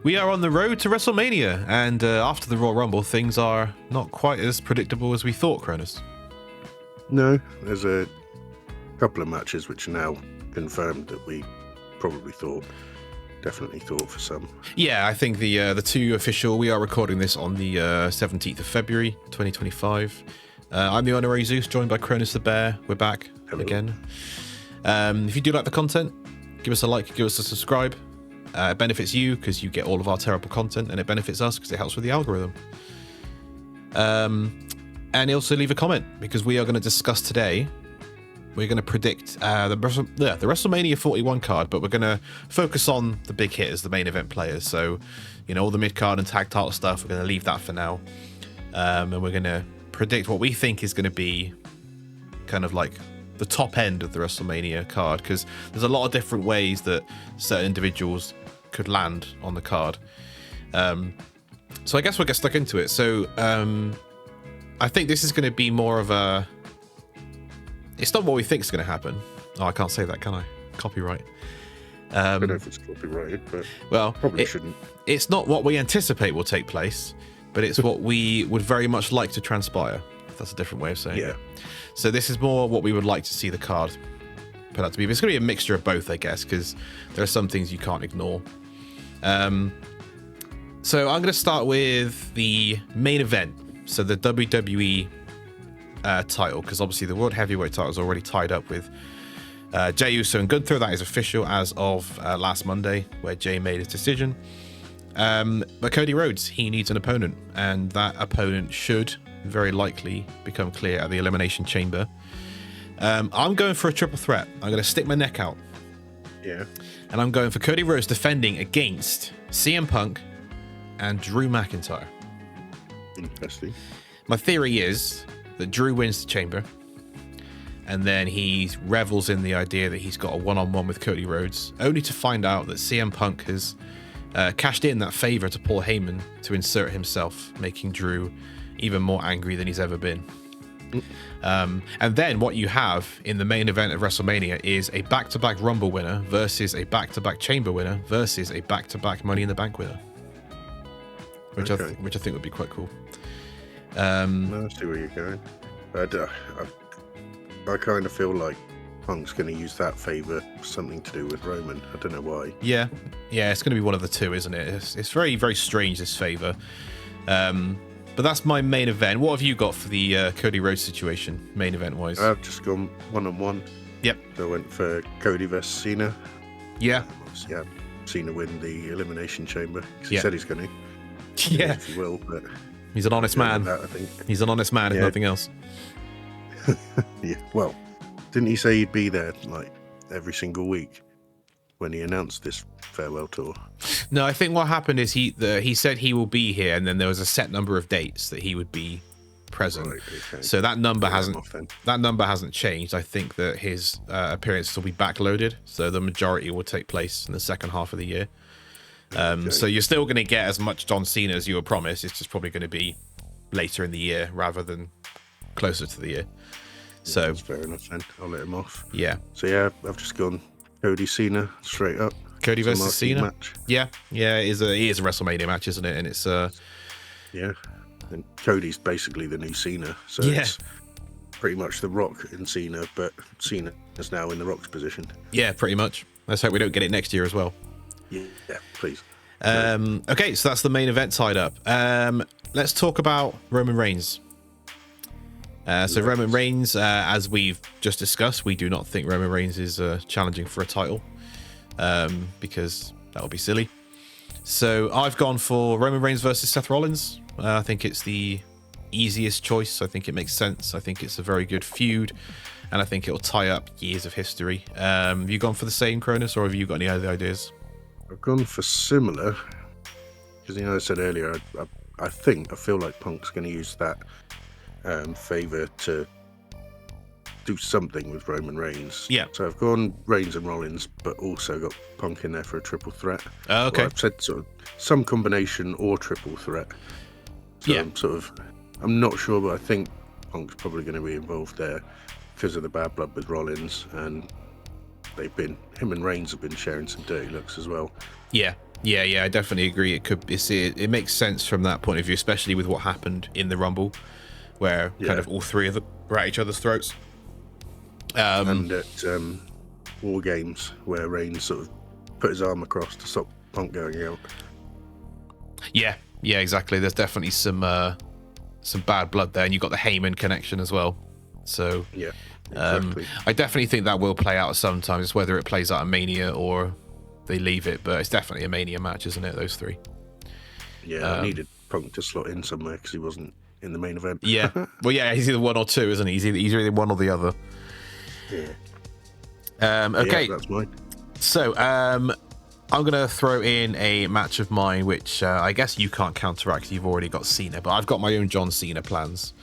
We are on the road to WrestleMania, and after the Royal Rumble, things are not quite as predictable as we thought, Cronus. No, there's a couple of matches which are now confirmed that we probably definitely thought for some. Yeah, I think the two official, we are recording this on the 17th of February, 2025. I'm the Honorary Zeus, joined by Cronus the Bear. We're back again. If you do like the content, give us a like, give us a subscribe. It benefits you because you get all of our terrible content, and it benefits us because it helps with the algorithm. And also leave a comment, because we are going to discuss today. We're going to predict the WrestleMania 41 card, but we're going to focus on the big hitters, the main event players. So, all the mid card and tag title stuff, we're going to leave that for now. And we're going to predict what we think is going to be kind of like the top end of the WrestleMania card, because there's a lot of different ways that certain individuals could land on the card. So I guess we'll get stuck into it. So I think this is going to be more of a... It's not what we think is going to happen. Oh, I can't say that, can I? Copyright. I don't know if it's copyrighted, but well, probably shouldn't. It's not what we anticipate will take place, but it's what we would very much like to transpire. That's a different way of saying it. So this is more what we would like to see the card put out to be. But it's going to be a mixture of both, I guess, because there are some things you can't ignore. So I'm going to start with the main event. So the WWE title, because obviously the World Heavyweight title is already tied up with Jey Uso and Gunther. That is official as of last Monday, where Jey made his decision. But Cody Rhodes, he needs an opponent, and that opponent should very likely become clear at the Elimination Chamber. I'm going for a triple threat. I'm going to stick my neck out. Yeah. And I'm going for Cody Rhodes defending against CM Punk and Drew McIntyre. Interesting. My theory is that Drew wins the chamber, and then he revels in the idea that he's got a one-on-one with Cody Rhodes, only to find out that CM Punk has cashed in that favor to Paul Heyman to insert himself, making Drew even more angry than he's ever been. And then what you have in the main event of WrestleMania is a back-to-back Rumble winner versus a back-to-back Chamber winner versus a back-to-back Money in the Bank winner, which I think would be quite cool. I see where you're going. I kind of feel like Punk's going to use that favor for something to do with Roman. I don't know why. Yeah, it's going to be one of the two, isn't it? It's very, very strange, this favor. But that's my main event. What have you got for the Cody Rhodes situation, main event wise? I've just gone one-on-one. Yep. So I went for Cody versus Cena. Yeah. Obviously, Cena win the Elimination Chamber, because he said he's going to. Yeah. If he will, but he's an honest man. That, I think. He's an honest man, if nothing else. Yeah. Well, didn't he say he'd be there like every single week when he announced this farewell tour? No, I think what happened is he said he will be here, and then there was a set number of dates that he would be present. Right, okay. So that number hasn't changed. I think that his appearances will be backloaded, so the majority will take place in the second half of the year. So you're still going to get as much John Cena as you were promised. It's just probably going to be later in the year rather than closer to the year. So that's fair enough then. I'll let him off. Yeah. So I've just gone Cody Cena straight up. Cody versus Cena match. Yeah, it is a WrestleMania match, isn't it? And it's yeah, and Cody's basically the new Cena, so it's pretty much The Rock in Cena, but Cena is now in The Rock's position. Yeah, pretty much. Let's hope we don't get it next year as well. Yeah, please. Okay, so that's the main event tied up. Let's talk about Roman Reigns. Roman Reigns, as we've just discussed, we do not think Roman Reigns is challenging for a title, because that would be silly. So I've gone for Roman Reigns versus Seth Rollins. I think it's the easiest choice. I think it makes sense. I think it's a very good feud, and I think it'll tie up years of history. Have you gone for the same, Cronus, or have you got any other ideas? I've gone for similar, because I said earlier, I feel like Punk's going to use that favor to do something with Roman Reigns. Yeah. So I've gone Reigns and Rollins, but also got Punk in there for a triple threat. Okay. Well, I've said sort of some combination or triple threat. So I'm not sure, but I think Punk's probably going to be involved there because of the bad blood with Rollins, and him and Reigns have been sharing some dirty looks as well. Yeah. Yeah, I definitely agree. It makes sense from that point of view, especially with what happened in the Rumble, where kind of all three of them were at each other's throats. And at War Games, where Reigns sort of put his arm across to stop Punk going out. Yeah, exactly. There's definitely some bad blood there, and you've got the Heyman connection as well. So yeah, exactly. I definitely think that will play out sometimes, whether it plays out at Mania or they leave it, but it's definitely a Mania match, isn't it? Those three. Yeah, I needed Punk to slot in somewhere because he wasn't in the main event. Yeah, well, yeah, he's either one or two, isn't he? He's either one or the other. Yeah. Okay, yeah, that's mine. So I'm gonna throw in a match of mine, which I guess you can't counteract. You've already got Cena, but I've got my own John Cena plans.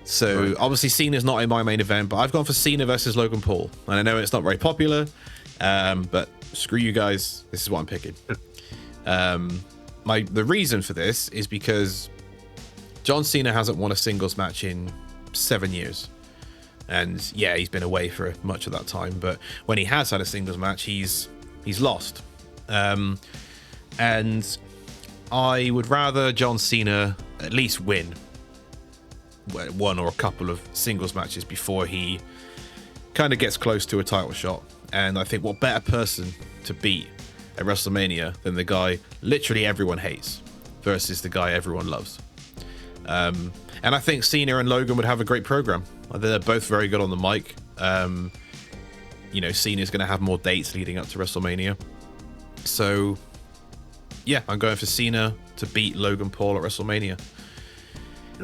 So obviously Cena's not in my main event, but I've gone for Cena versus Logan Paul, and I know it's not very popular, but screw you guys. This is what I'm picking. The reason for this is because John Cena hasn't won a singles match in 7 years. And yeah, he's been away for much of that time, but when he has had a singles match, he's lost. And I would rather John Cena at least win one or a couple of singles matches before he kind of gets close to a title shot. And I think what better person to beat at WrestleMania than the guy literally everyone hates versus the guy everyone loves. And I think Cena and Logan would have a great program. They're both very good on the mic. Cena's going to have more dates leading up to WrestleMania. So, yeah, I'm going for Cena to beat Logan Paul at WrestleMania.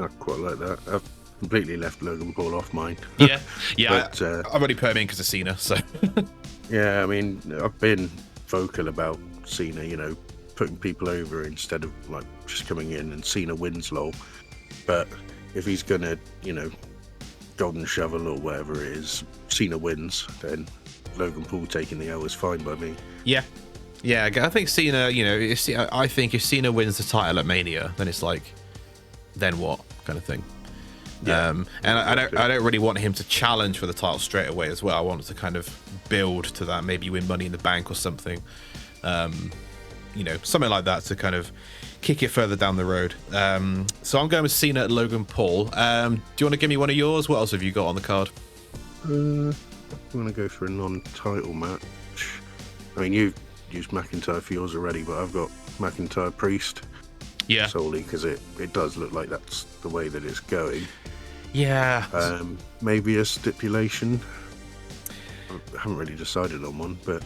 I quite like that. I've completely left Logan Paul off mine. Yeah. But, I've already put him in because of Cena. So. Yeah, I mean, I've been vocal about Cena, putting people over instead of like just coming in and Cena wins lol. But if he's gonna, golden shovel or whatever it is, Cena wins, then Logan Paul taking the L is fine by me. Yeah, I think Cena, I think if Cena wins the title at Mania, then it's like, then what kind of thing. Yeah, and exactly. I don't really want him to challenge for the title straight away as well. I want to kind of build to that, maybe win Money in the Bank or something, something like that to kind of kick it further down the road. So I'm going with Cena at Logan Paul. Do you want to give me one of yours? What else have you got on the card? I'm going to go for a non-title match. I mean, you've used McIntyre for yours already, but I've got McIntyre Priest. Yeah. Solely because it does look like that's the way that it's going. Yeah. Maybe a stipulation. I haven't really decided on one, but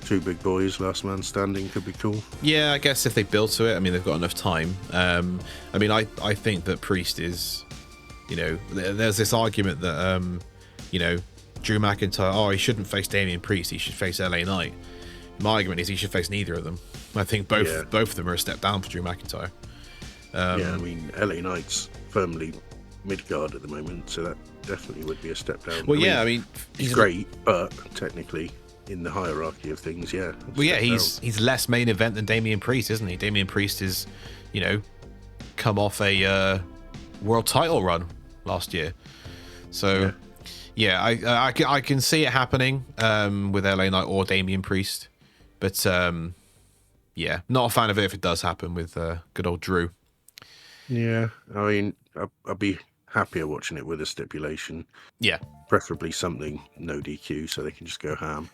two big boys, last man standing could be cool. Yeah, I guess if they build to it, I mean, they've got enough time. I think that Priest is, there's this argument that, Drew McIntyre, he shouldn't face Damian Priest, he should face LA Knight. My argument is he should face neither of them. I think both of them are a step down for Drew McIntyre. LA Knight's firmly mid-guard at the moment, so that definitely would be a step down. Well, he's great, but technically in the hierarchy of things, he's less main event than Damian Priest, isn't he? Damian Priest is, come off a world title run last year, so I can see it happening with LA Knight or Damian Priest, but not a fan of it if it does happen with good old Drew. Yeah, I mean, I'd be happier watching it with a stipulation. Yeah, preferably something no DQ so they can just go ham.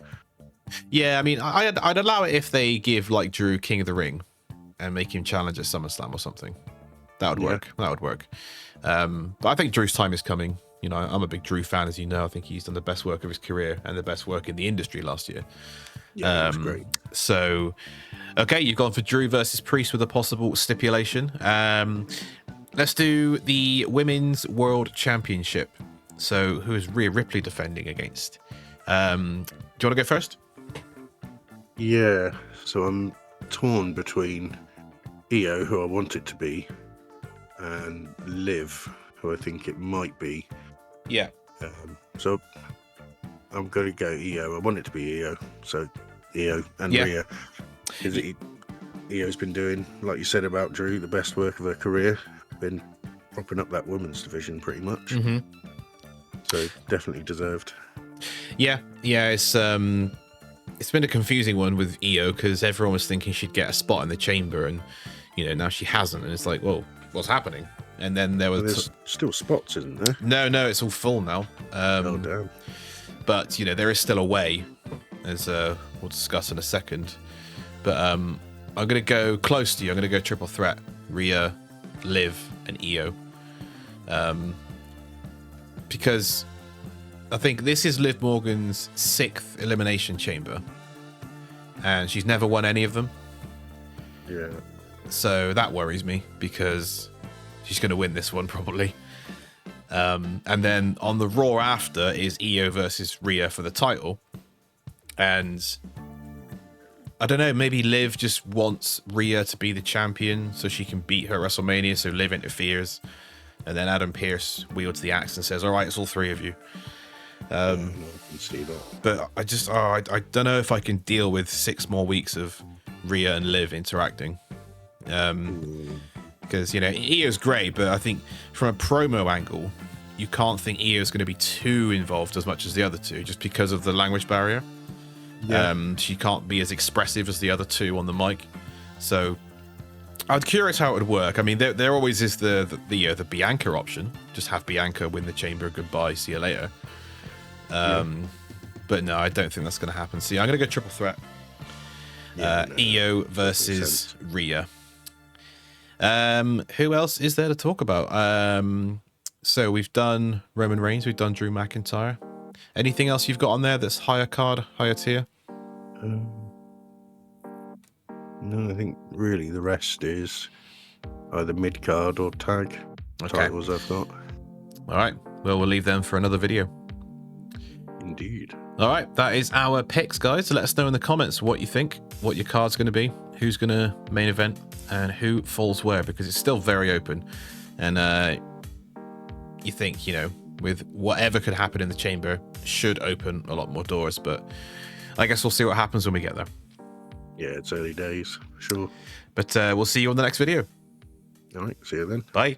Yeah, I mean, I'd allow it if they give like Drew King of the Ring and make him challenge at SummerSlam or something. That would work. That would work. But I think Drew's time is coming. I'm a big Drew fan, as you know. I think he's done the best work of his career and the best work in the industry last year. Yeah, that's great. So, okay, you've gone for Drew versus Priest with a possible stipulation. Let's do the Women's World Championship. So, who is Rhea Ripley defending against? Do you want to go first? Yeah, so I'm torn between Io, who I want it to be, and Liv, who I think it might be. Yeah. So I'm going to go Io. I want it to be Io. So Io and Rhea. Because Io's been doing, like you said about Drew, the best work of her career. Been propping up that women's division pretty much. So definitely deserved. Yeah, it's it's been a confusing one with Io because everyone was thinking she'd get a spot in the chamber, and now she hasn't, and it's like, well, what's happening? And then there's still spots, isn't there? No, it's all full now. Oh damn! But there is still a way, as we'll discuss in a second. But I'm gonna go close to you. I'm gonna go triple threat: Rhea, Liv, and Io. Because I think this is Liv Morgan's 6th elimination chamber, and she's never won any of them. Yeah. So that worries me because she's going to win this one probably. And then on the Raw after is Io versus Rhea for the title. And I don't know, maybe Liv just wants Rhea to be the champion so she can beat her at WrestleMania. So Liv interferes. And then Adam Pearce wields the axe and says, all right, it's all 3 of you. I can see that. But I just, I don't know if I can deal with 6 more weeks of Rhea and Liv interacting. Because, Io's great, but I think from a promo angle, you can't think Io's going to be too involved as much as the other 2 just because of the language barrier. Yeah. She can't be as expressive as the other 2 on the mic. So I'm curious how it would work. I mean, there always is the Bianca option. Just have Bianca win the chamber, goodbye, see you later. But no, I don't think that's going to happen. See, I'm going to go triple threat. Io versus Rhea. Who else is there to talk about? So we've done Roman Reigns, we've done Drew McIntyre. Anything else you've got on there that's higher card, higher tier? No, I think really the rest is either mid card or tag titles I've got. All right. Well, we'll leave them for another video. Indeed. All right. That is our picks, guys. So let us know in the comments what you think, what your card's going to be, who's going to main event, and who falls where, because it's still very open. And you think, with whatever could happen in the chamber, should open a lot more doors. But I guess we'll see what happens when we get there. Yeah, it's early days, sure. But we'll see you on the next video. All right, see you then. Bye.